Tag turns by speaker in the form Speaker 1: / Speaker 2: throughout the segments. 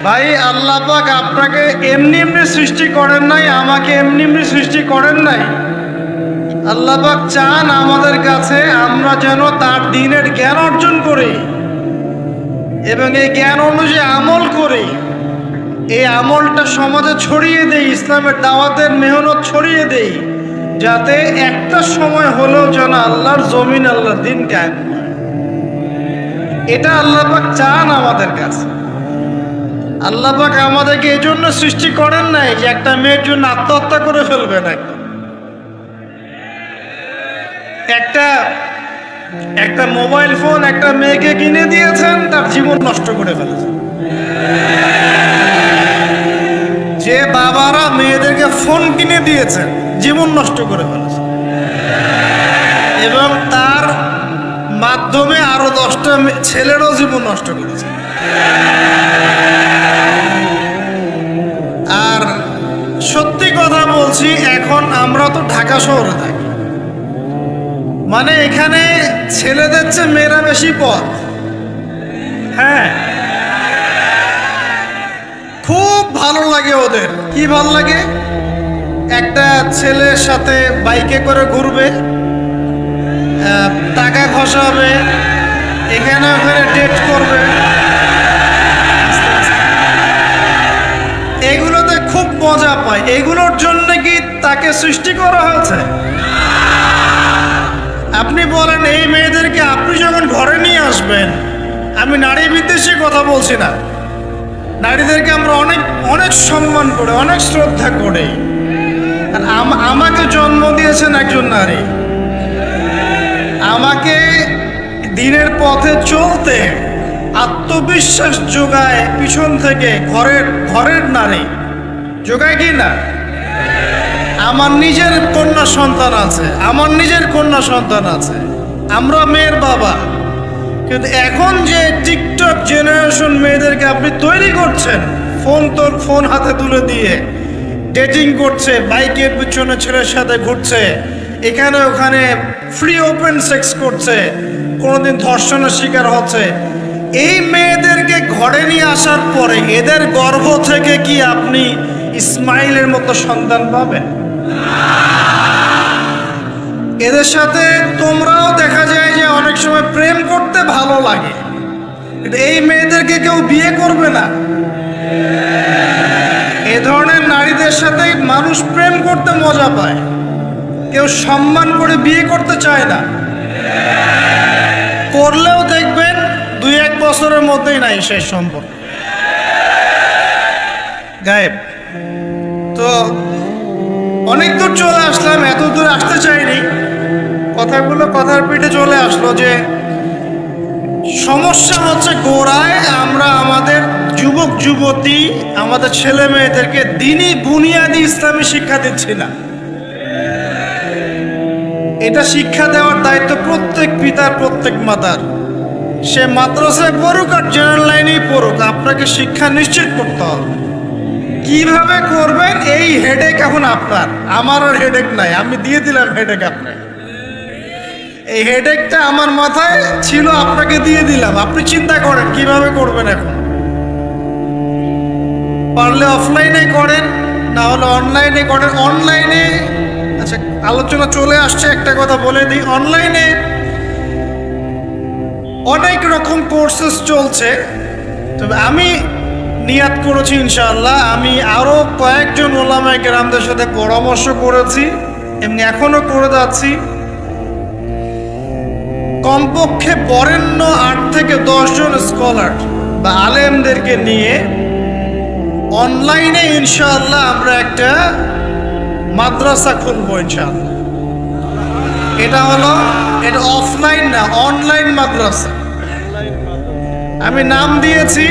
Speaker 1: ভাই আল্লাহ পাক আপনাকে এমনি এমনি সৃষ্টি করেন নাই, আমাকে এমনি এমনি সৃষ্টি করেন নাই। আল্লাহ পাক চান আমাদের কাছে আমরা যেন তার দ্বীনের জ্ঞান অর্জন করি এবং এই জ্ঞান অনুযায়ী আমল করি। এই আমলটা সমাজে ছড়িয়ে দেই, ইসলামের দাওয়াতের মেহনত ছড়িয়ে দেই, যাতে একটা সময় হলেও যেন আল্লাহর জমিন, আল্লাহর দ্বীন কায়েম হয়। এটা আল্লাহ পাক চান আমাদের কাছে। আল্লাহ পাক আমাদেরকে এই জন্য সৃষ্টি করেন নাই যে একটা মেয়ের জন্য আত্মহত্যা করে ফেলবেন। একটা মোবাইল ফোন একটা মেয়েকে কিনে দিয়েছেন, তার জীবন নষ্ট করে ফেলেছেন। যে বাবারা মেয়েদেরকে ফোন কিনে দিয়েছেন, জীবন নষ্ট করে ফেলেছেন এবং তার মাধ্যমে আরো 10টা ছেলেরও জীবন নষ্ট করেছে। আর সত্যি কথা বলছি, এখন আমরা তো ঢাকা শহরে থাকি, মানে এখানে ছেলেদের চেয়ে মেয়েরা বেশি পথ। হ্যাঁ, খুব ভালো লাগে ওদের। কি ভালো লাগে? একটা ছেলের সাথে বাইকে করে ঘুরবে, টাকা খসাবে, এখানে ওখানে ডেট করবে, এগুলোতে খুব মজা পায়। এগুলোর জন্য কি তাকে সৃষ্টি করা হয়েছে? আপনি বলেন এই মেয়েদেরকে আপনি যখন ঘরে নিয়ে আসবেন, আমি নারী বিদ্বেষী কথা বলছি না, নারীদেরকে আমরা অনেক অনেক সম্মান করে, অনেক শ্রদ্ধা করি। আর আমাকে জন্ম দিয়েছেন একজন নারী, আমাকে দিনের পথে চলতে আত্মবিশ্বাস যোগায় পিছন থেকে ঘরের নারী যোগায় কি না? আমার নিজের কন্যা সন্তান আছে, আমরা মেয়ের বাবা। কিন্তু এখন যে টিকটক জেনারেশন মেয়েদেরকে আপনি তৈরি করছেন, ফোন হাতে তুলে দিয়ে ডেটিং করছে, বাইকের পিছনে ছেলের সাথে ঘুরছে, এখানে ওখানে ফ্রি ওপেন সেক্স করছে, কোনোদিন ধর্ষণের শিকার হচ্ছে। এই মেয়েদেরকে ঘরে নিয়ে আসার পরে এদের গর্ভ থেকে কি আপনি ইসমাইলের মতো সন্তান পাবেন? এদের সাথে তোমরাও দেখা যায় যে অনেক সময় প্রেম করতে ভালো লাগে, কিন্তু এই মেয়েদেরকে কেউ বিয়ে করবে না। এ ধরনের নারীদের সাথে মানুষ প্রেম করতে মজা পায়, কেউ সম্মান করে বিয়ে করতে চায় না। করলেও দেখবেন 2-1 বছরের মধ্যেই নাই সেই সম্পর্ক, গায়েব। তো অনেক দূর চলে আসলাম, এত দূর আসতে চাইনি, কথার পিঠে চলে আসলো যে সমস্যা হচ্ছে গোড়ায় আমরা আমাদের যুবক যুবতী, আমাদের ছেলে মেয়েদেরকে দ্বীনি বুনিয়াদি ইসলামী শিক্ষা দিচ্ছি না। এটা শিক্ষা দেওয়ার দায়িত্ব প্রত্যেক পিতার, প্রত্যেক মাতার। সে মাদ্রাসায় পড়ুক আর জেনারেল লাইনেই পড়ুক, আপনাকে শিক্ষা নিশ্চিত করতে হবে। কিভাবে করবেন এই হেডেক এখন আপনার, আমার আর হেডেক নাই, আমি দিয়ে দিলাম হেডেক আপনাকে। এই হেডেকটা আমার মাথায় ছিল, আপনাকে দিয়ে দিলাম, আপনি চিন্তা করেন কিভাবে করবেন। এখন পারলে অফলাইনে করেন, না হলে অনলাইনে করেন। অনলাইনে আচ্ছা আলোচনা চলে আসছে, একটা কথা বলে দিই, অনলাইনে অনেক রকম কোর্সেস চলছে। তবে আমি নিয়াত করেছি ইনশাআল্লাহ, আমি আরো কয়েকজন ওলামায়ে কেরামদের সাথে পরামর্শ করেছি এবং এখনো করে যাচ্ছি। কমপক্ষে বরেণ্য 8 থেকে 10 জন স্কলার বা আলেমদেরকে নিয়ে অনলাইনে ইনশাআল্লাহ আমরা একটা মাদ্রাসা খুলবো ইনশাআল্লাহ। এটা অফলাইন না, অনলাইন মাদ্রাসা। আমি নাম দিয়েছি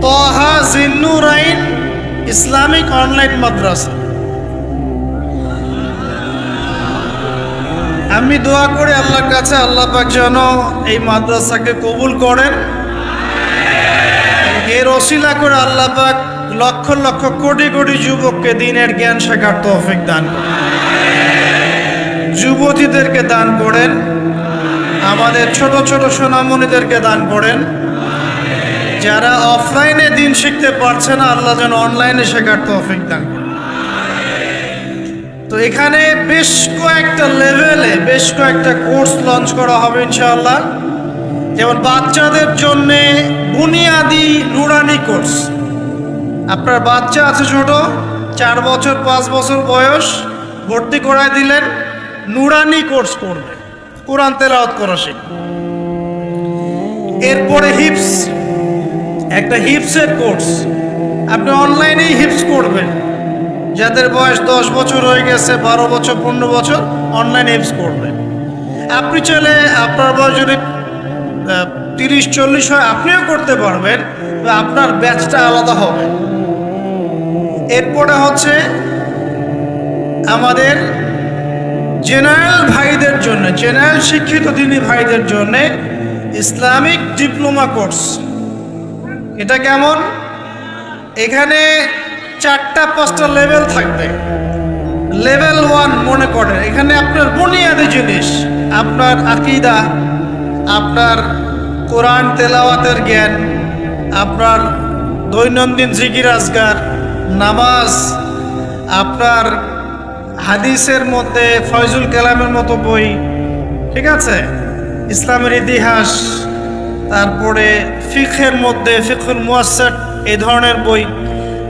Speaker 1: তহা জিন্নুরাইন ইসলামিক অনলাইন মাদ্রাসা। আমি দোয়া করি আল্লাহর কাছে, আল্লাহ পাক যেন এই মাদ্রাসাকে কবুল করেন। এর ওসিলা করে আল্লাহ পাক লক্ষ লক্ষ কোটি কোটি যুবককে দ্বীনের জ্ঞান শেখার তৌফিক দান করেন, যুবতীদেরকে দান করেন, আমাদের ছোট ছোট সোনামণিদেরকে দান করেন। যারা অফলাইনে দিন শিখতে পারছে না, আল্লাহ যেন অনলাইনে শেখার তৌফিক দান করেন। তো এখানে বেশ কয়েকটা লেভেলে বেশ কয়েকটা কোর্স লঞ্চ করা হবে ইনশাআল্লাহ। যেমন বাচ্চাদের জন্য বুনিয়াদি নুরানি কোর্স। আপনার বাচ্চা আছে ছোট, 4 বছর 5 বছর বয়স, ভর্তি করায় দিলেন, নুরানি কোর্স করবে, কোরআন তেলাওয়াত করা শিখবে। এরপরে হিপস, একটা হিপসের কোর্স, আপনি অনলাইনেই হিপস করবেন। যাদের বয়স 10 বছর হয়ে গেছে, 12 বছর 15 বছর, অনলাইন হিপস করবেন। আপনি চাইলে আপনার বয়স যদি 30-40 হয় আপনিও করতে পারবেন, আপনার ব্যাচটা আলাদা হবে। এরপরে হচ্ছে আমাদের জেনারেল ভাইদের জন্য, জেনারেল শিক্ষিত দিনী ভাইদের জন্য ইসলামিক ডিপ্লোমা কোর্স। এটা কেমন? এখানে 4-5টা লেভেল থাকবে। লেভেল 1 মনে করেন এখানে আপনার বুনিয়াদি জিনিস, আপনার আকীদা, আপনার কোরআন তেলাওয়াতের জ্ঞান, আপনার দৈনন্দিন জিকির আজকার, নামাজ, আপনার হাদিসের মধ্যে ফয়জুল কালামের মতো বই, ঠিক আছে, ইসলামের ইতিহাস, তারপরে ফিকহের মধ্যে ফিকহুল মুয়াসসার, এই ধরনের বই।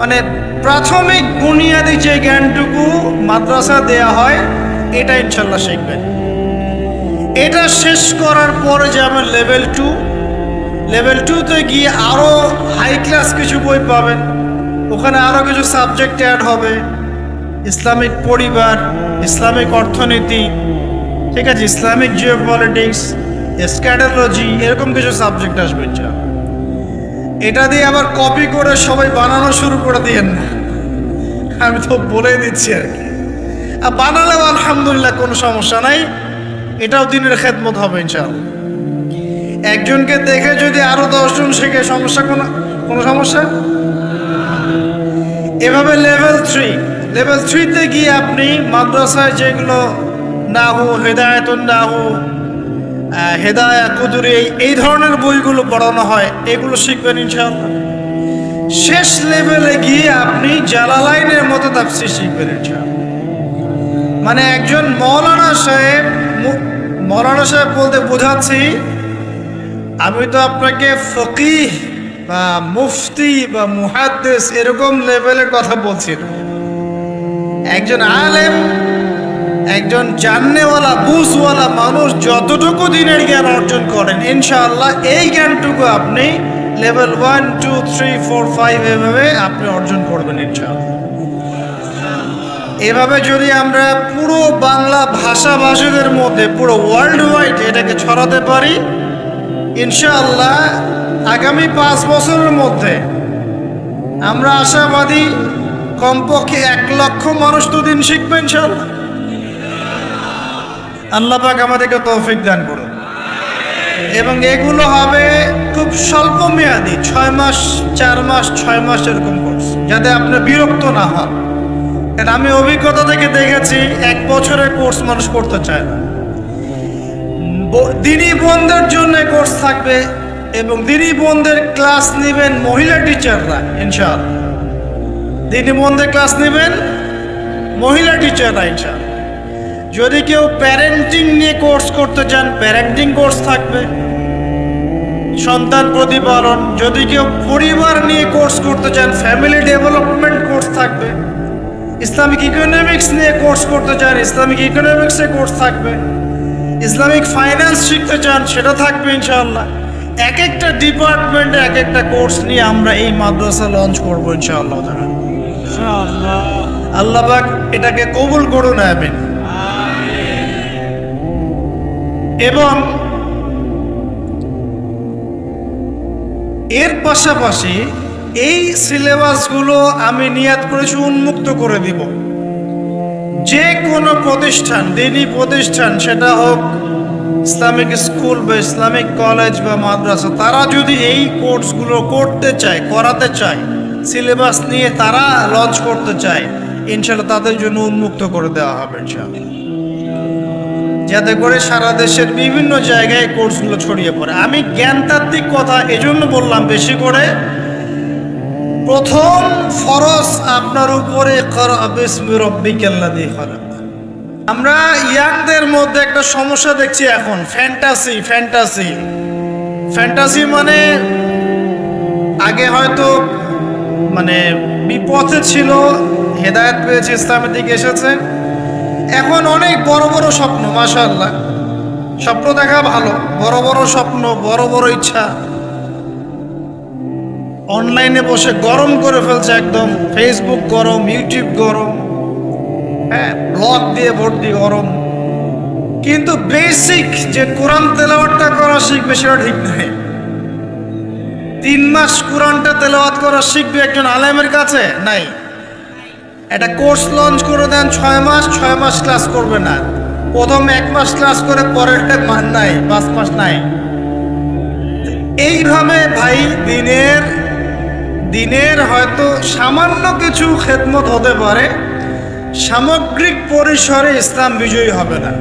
Speaker 1: মানে প্রাথমিক বুনিয়াদি যে জ্ঞানটুকু মাদ্রাসা দেয়া হয় এটা ইনশাল্লাহ শিখবেন। এটা শেষ করার পরে যাবেন লেভেল 2। লেভেল 2তে গিয়ে আরও হাই ক্লাস কিছু বই পাবেন, ওখানে আরও কিছু সাবজেক্ট অ্যাড হবে, ইসলামিক পরিবার, ইসলামিক অর্থনীতি, ঠিক আছে, ইসলামিক জিওপলিটিক্স, স্ক্যাডোলজি, এরকম কিছু সাবজেক্ট আসবে। এটা দিয়ে আবার কপি করে সবাই বানানো শুরু করে দিয়েন না, আমি তো বলে দিচ্ছি আর কি। আর বানালেও আলহামদুলিল্লাহ কোনো সমস্যা নাই, এটাও দিনের খেদমত হবে ইনশাআল্লাহ। একজনকে দেখে যদি আরো 10 জন শেখে সমস্যা, কোনো সমস্যা? এভাবে লেভেল 3তে গিয়ে আপনি মাদ্রাসায় যেগুলো নাহু, হেদায়েতুন নাহু, হেদায়া কুদুরি, এই ধরনের বইগুলো পড়ানো হয়, এগুলো শিখবেন ইনশাআল্লাহ। শেষ লেভেলে গিয়ে আপনি জালালাইনের মতো তাফসীর শিখবেন ইনশাআল্লাহ। মানে একজন মৌলানা সাহেব বলতে বোঝাচ্ছি, আমি তো আপনাকে ফকিহ বা মুফতি বা মুহাদ্দিস এরকম লেভেলের কথা বলছি না। একজন আলেম, একজন জাননেওয়ালা বুঝওয়ালা মানুষ যতটুকু দিনের জ্ঞান অর্জন করেন ইনশাআল্লাহ এই জ্ঞানটুকু আপনি লেভেল 1, 2, 3, 4, 5 এভাবে আপনি অর্জন করবেন ইনশাআল্লাহ। এভাবে যদি আমরা পুরো বাংলা ভাষাভাষীদের মধ্যে পুরো ওয়ার্ল্ড ওয়াইড এটাকে ছড়াতে পারি ইনশাআল্লাহ, আগামী 5 বছরের মধ্যে আমরা আশাবাদী কমপক্ষে 1 লক্ষ মানুষ তো দিন শিখবে ইনশাআল্লাহ। আল্লাহ পাক আমাদেরকে তৌফিক দান করুন। এবং এগুলো হবে খুব স্বল্প মেয়াদি, 6 মাস, 4 মাস, 6 মাস এরকম কোর্স, যাতে আপনি বিরক্ত না হন। কারণ আমি অভিজ্ঞতা থেকে দেখেছি 1 বছরের কোর্স মানুষ করতে চায় না। দিনী বোনদের জন্য কোর্স থাকবে এবং দিনী বোনদের ক্লাস নেবেন মহিলা টিচাররা ইনশাআল্লাহ। দিনী বোনদের ক্লাস নেবেন মহিলা টিচাররা ইনশাআল্লাহ। যদি কেউ প্যারেন্টিং নিয়ে কোর্স করতে চান, প্যারেন্টিং কোর্স থাকবে, সন্তান প্রতিপালন। যদি কেউ পরিবার নিয়ে কোর্স করতে চান, ফ্যামিলি ডেভেলপমেন্ট কোর্স থাকবে। ইসলামিক ইকোনমিক্স নিয়ে কোর্স করতে চান, ইসলামিক ইকোনমিক্সের কোর্স থাকবে। ইসলামিক ফাইন্যান্স শিখতে চান, সেটা থাকবে ইনশাআল্লাহ। এক একটা ডিপার্টমেন্টে এক একটা কোর্স নিয়ে আমরা এই মাদ্রাসা লঞ্চ করবো ইনশাআল্লাহ। আল্লাহ পাক এটাকে কবুল করুন, আমিন। এবং এর পাশাপাশি এই সিলেবাসগুলো আমি নিয়াত করেছি উন্মুক্ত করে দিব। যে কোনো প্রতিষ্ঠান, দিনী প্রতিষ্ঠান, সেটা হোক ইসলামিক স্কুল বা ইসলামিক কলেজ বা মাদ্রাসা, তারা যদি এই কোর্সগুলো করতে চায়, করাতে চায়, সিলেবাস নিয়ে তারা লঞ্চ করতে চায়, ইনশাআল্লাহ তাদের জন্য উন্মুক্ত করে দেওয়া হবে ইনশাআল্লাহ। যাতে করে সারা দেশের বিভিন্ন জায়গায় কোর্সগুলো ছড়িয়ে পড়ে। আমি জ্ঞানতাত্ত্বিক কথা এজন্য বললাম বেশি করে, প্রথম ফরজ আপনার উপরে ইকরা বিসমি রাব্বিকাল্লাযী খালাক। আমরা ইয়াংদের মধ্যে একটা সমস্যা দেখছি এখন, ফ্যান্টাসি মানে আগে হয়তো মানে বিপথে ছিল, হেদায়েত পেয়েছে, ইসলামের দিকে এসেছে, এখন অনেক বড় বড় স্বপ্ন। মাশাআল্লাহ, স্বপ্ন দেখা ভালো, বড় বড় স্বপ্ন, বড় বড় ইচ্ছা, অনলাইনে বসে গরম করে ফেলছে একদম, ফেসবুক গরম, ইউটিউব গরম, হ্যাঁ ব্লগ দিয়ে ভর্তি গরম। কিন্তু বেসিক যে কোরআন তেলাওয়াতটা করা শিখবে সেটা ঠিক নাই। 3 মাস কোরআনটা তেলাওয়াত করা শিখবে একজন আলেমের কাছে নাই। একটা কোর্স লঞ্চ করে দেন 6 মাস ক্লাস করবে না, প্রথম 1 মাস ক্লাস করে পরেরটা মান নাই, 5 মাস নাই। এইভাবে ভাই দিনের হয়তো সামান্য কিছু খেদমত হতে পারে, সামগ্রিক পরিসরে ইসলাম বিজয়ী হবে না।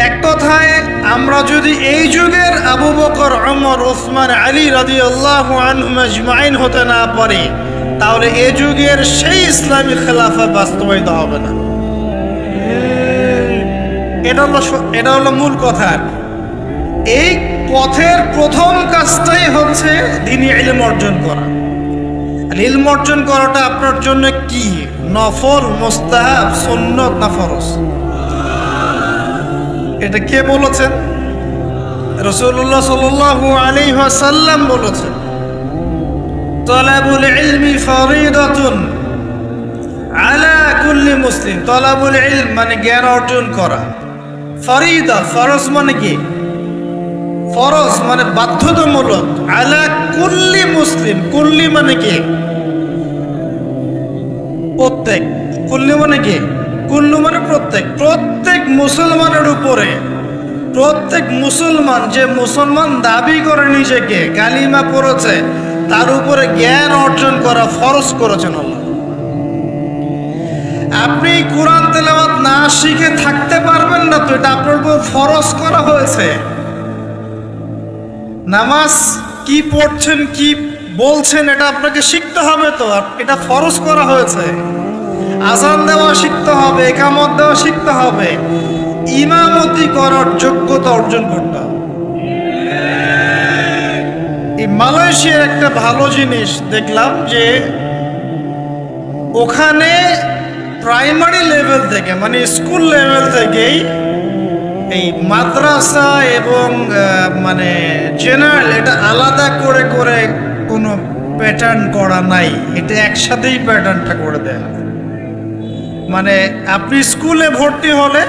Speaker 1: এক কথায় আমরা যদি এই যুগের আবু বকর, ওমর, ওসমান, আলী রাদিয়াল্লাহু আনহুম আজমাইন হতে না পারি, তাহলে এই যুগের সেই ইসলামী খেলাফা বাস্তবায়িত হবে না। এটা হলো মূল কথা। এই পথের প্রথম কাজটাই হচ্ছে দ্বীনি ইলম অর্জন করা। আর ইলম অর্জন করাটা আপনার জন্য কি? নফল, মুস্তাহাব, সুন্নত না ফরজ? এটা কে বলেছেন? রাসূলুল্লাহ সাল্লাল্লাহু আলাইহি ওয়াসাল্লাম বলেছেন, তালাবুল ইলমি ফরিদাতুন আলা কুল্লি মুসলিম। তালাবুল ইলম মানে জ্ঞান অর্জন করা, ফরিদা ফরজ মানে কি? ফরজ মানে বাধ্যতামূলক, আলা কুল্লি মুসলিম, কুল্লি মানে কি? প্রত্যেক, কুল্লি মানে কি? কুল্লু মানে প্রত্যেক মুসলমানের উপরে, প্রত্যেক মুসলমান যে মুসলমান দাবি করে নিজেকে, কালিমা পড়েছে, তার উপরে জ্ঞান অর্জন করা ফরজ করেছেন আল্লাহ। আপনি কোরআন তেলাওয়াত না শিখে থাকতে পারবেন না, তো এটা আপনার উপর ফরজ করা হয়েছে। নামাজ কি পড়ছেন, কি বলছেন, এটা আপনাকে শিখতে হবে, তো এটা ফরজ করা হয়েছে। আজান দেওয়া শিখতে হবে, ইকামত দেওয়া শিখতে হবে, ইমামতি করার যোগ্যতা অর্জন করতে হবে। এই মালয়েশিয়ার একটা ভালো জিনিস দেখলাম যে ওখানে প্রাইমারি লেভেল থেকে, মানে স্কুল লেভেল থেকেই এই মাদ্রাসা এবং মানে জেনারেল এটা আলাদা করে করে কোনো প্যাটার্ন করা নাই, এটা একসাথেই প্যাটার্নটা করে দেয়। মানে আপনি স্কুলে ভর্তি হলে,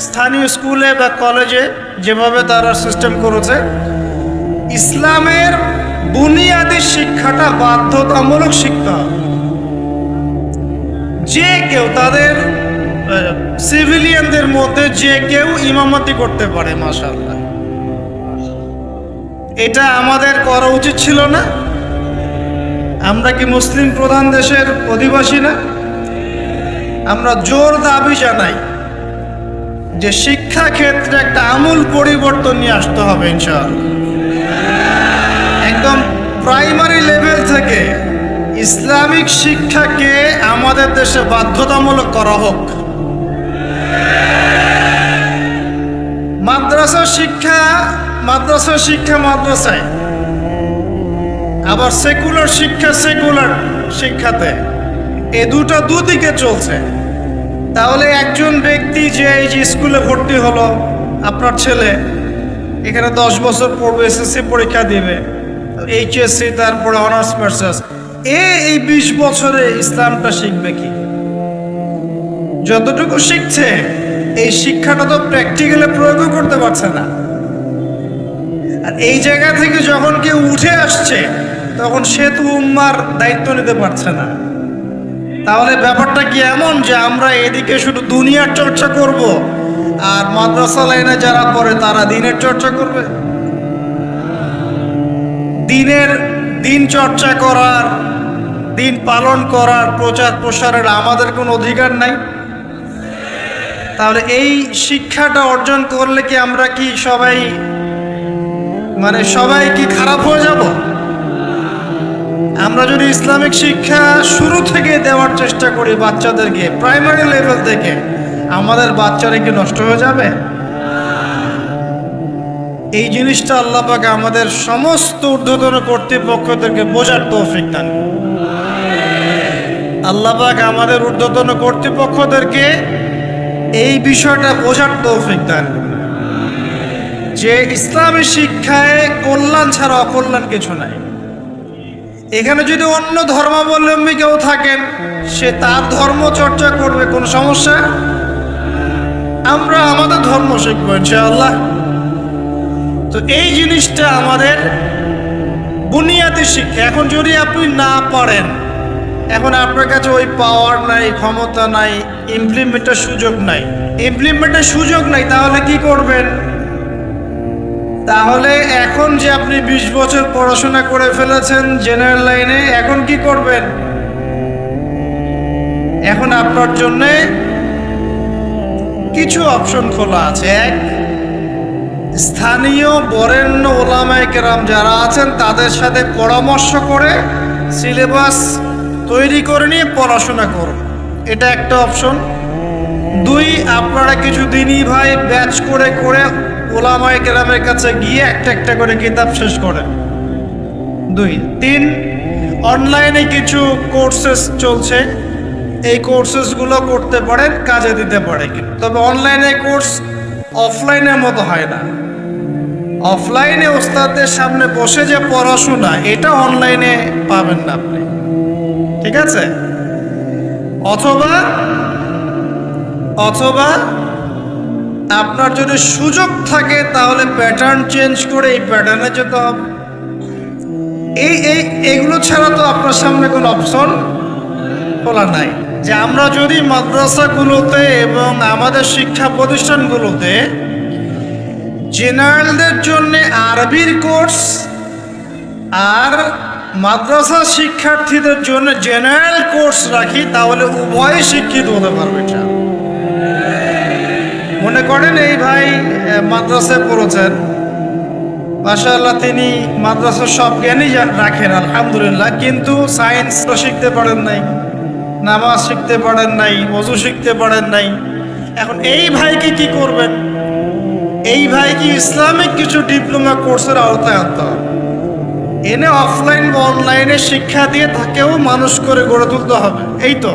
Speaker 1: স্থানীয় স্কুলে বা কলেজে যেভাবে তারা সিস্টেম করেছে, ইসলামের বুনিয়াদী শিক্ষাটা বাধ্যতামূলক শিখতে হবে। যে কেউ, তাদের সিভিলিয়ানদের মধ্যে যে কেউ ইমামতি করতে পারে। মাশাআল্লাহ, এটা আমাদের করা উচিত ছিল না? আমরা কি মুসলিম প্রধান দেশের অধিবাসী না? আমরা জোর দাবি জানাই যে শিক্ষা ক্ষেত্রে একটা আমূল পরিবর্তন নিয়ে আসতে হবে ইনশাআল্লাহ। একদম প্রাইমারি লেভেল থেকে ইসলামিক শিক্ষাকে আমাদের দেশে বাধ্যতামূলক করা হোক। মাদ্রাসা শিক্ষা মাদ্রাসায়, আবার সেকুলার শিক্ষাতে, এ দুদিকে চলছে। তাহলে একজন ব্যক্তি যে এই যে স্কুলে ভর্তি হলো, আপনার ছেলে এখানে 10 বছর পড়বে, এসএসসি পরীক্ষা দিবে, এইচএসসি, তারপরে অনার্স মাস্টার্স, এই 20 বছরে ইসলামটা শিখবে কি? যতটুকু শিখছে এই শিক্ষাটা তো প্র্যাকটিক্যালে প্রয়োগও করতে পারছে না। আর এই জায়গা থেকে যখন কেউ উঠে আসছে, তখন সে তো উম্মার দায়িত্ব নিতে পারছে না। তাহলে ব্যাপারটা কি এমন যে আমরা এদিকে শুধু দুনিয়ার চর্চা করব, আর মাদ্রাসা লাইনে যারা পড়ে তারা দিনের চর্চা করবে? দিন চর্চা করার, দিন পালন করার, প্রচার প্রসারের আমাদের কোনো অধিকার নাই? তাহলে এই শিক্ষাটা অর্জন করলে কি আমরা কি সবাই সবাই কি খারাপ হয়ে যাব? আমরা যদি ইসলামিক শিক্ষা শুরু থেকে দেওয়ার চেষ্টা করি বাচ্চাদেরকে, প্রাইমারি লেভেল থেকে, আমাদের বাচ্চারা কি নষ্ট হয়ে যাবে? এই জিনিসটা আল্লাহ পাক আমাদের সমস্ত ঊর্ধ্বতন কর্তৃপক্ষদেরকে বোঝার তৌফিক দান করুন। আল্লাহ পাক আমাদের ঊর্ধ্বতন কর্তৃপক্ষদেরকে এই বিষয়টা বোঝার তৌফিক দান করুন যে ইসলামী শিক্ষায় কল্যাণ ছাড়া অকল্যাণ কিছু নাই। এখানে যদি অন্য ধর্মাবলম্বী কেউ থাকেন, সে তার ধর্ম চর্চা করবে, কোনো সমস্যা। আমরা আমাদের ধর্ম শিখবো ইনশাআল্লাহ। তো এই জিনিসটা আমাদের বুনিয়াদি শিক্ষা। এখন যদি আপনি না পারেন, এখন আপনার কাছে ওই পাওয়ার নাই, ক্ষমতা নাই, ইমপ্লিমেন্টের সুযোগ নাই, তাহলে কি করবেন? তাহলে এখন যে আপনি 20 বছর পড়াশোনা করে ফেলেছেন জেনারেল লাইনে, এখন কি করবেন? এখন আপনার জন্য কিছু অপশন খোলা আছে। এক, স্থানীয় বরেণ্য ওলামায়ে কেরাম যারা আছেন তাদের সাথে পরামর্শ করে সিলেবাস তৈরি করে নিয়ে পড়াশোনা করুন, এটা একটা অপশন। দুই, আপনারা কিছু দিনই ভাই ব্যাচ করে করে ওলামায়ে কেরামের কাছে গিয়ে একটা একটা করে কিতাব শেষ করেন। দুই। তিন, অনলাইনে কিছু কোর্সেস চলছে, এই কোর্সেসগুলো করতে পারেন, কাজে দিতে পারে। তবে অনলাইনে কোর্স অফলাইনের মতো হয় না। অফলাইনে ওস্তাদের সামনে বসে যে পড়াশোনা, এটা অনলাইনে পাবেন না আপনি, ঠিক আছে? অথবা আপনার যদি সুযোগ থাকে তাহলে প্যাটার্ন চেঞ্জ করে এই প্যাটার্নে যেতে হবে। এইগুলো ছাড়া তো আপনার সামনে কোনো অপশন খোলা নাই। যে আমরা যদি মাদ্রাসাগুলোতে এবং আমাদের শিক্ষা প্রতিষ্ঠানগুলোতে জেনারেলদের জন্য আরবির কোর্স আর মাদ্রাসা শিক্ষার্থীদের জন্য জেনারেল কোর্স রাখি, তাহলে উভয়ে শিক্ষিত হতে পারবে। মনে করেন এই ভাই মাদ্রাসায় পড়েছেন, মাশাআল্লাহ, তিনি মাদ্রাসার সব জ্ঞানই রাখেন আলহামদুলিল্লাহ, কিন্তু সায়েন্স তো শিখতে পারেন নাই, নামাজ শিখতে পারেন নাই, ওযু শিখতে পারেন নাই। এখন এই ভাইকে কি করবেন? এই ভাইকে ইসলামিক কিছু ডিপ্লোমা কোর্সের আওতায় আনতে হবে, এনে অফলাইন বা অনলাইনে শিক্ষা দিয়ে তাকেও মানুষ করে গড়ে তুলতে হবে। এই তো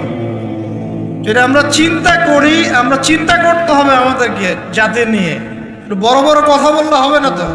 Speaker 1: যদি আমরা চিন্তা করি, আমরা চিন্তা করতে হবে আমাদেরকে জাতি নিয়ে, বড় বড় কথা বললে হবে না তো।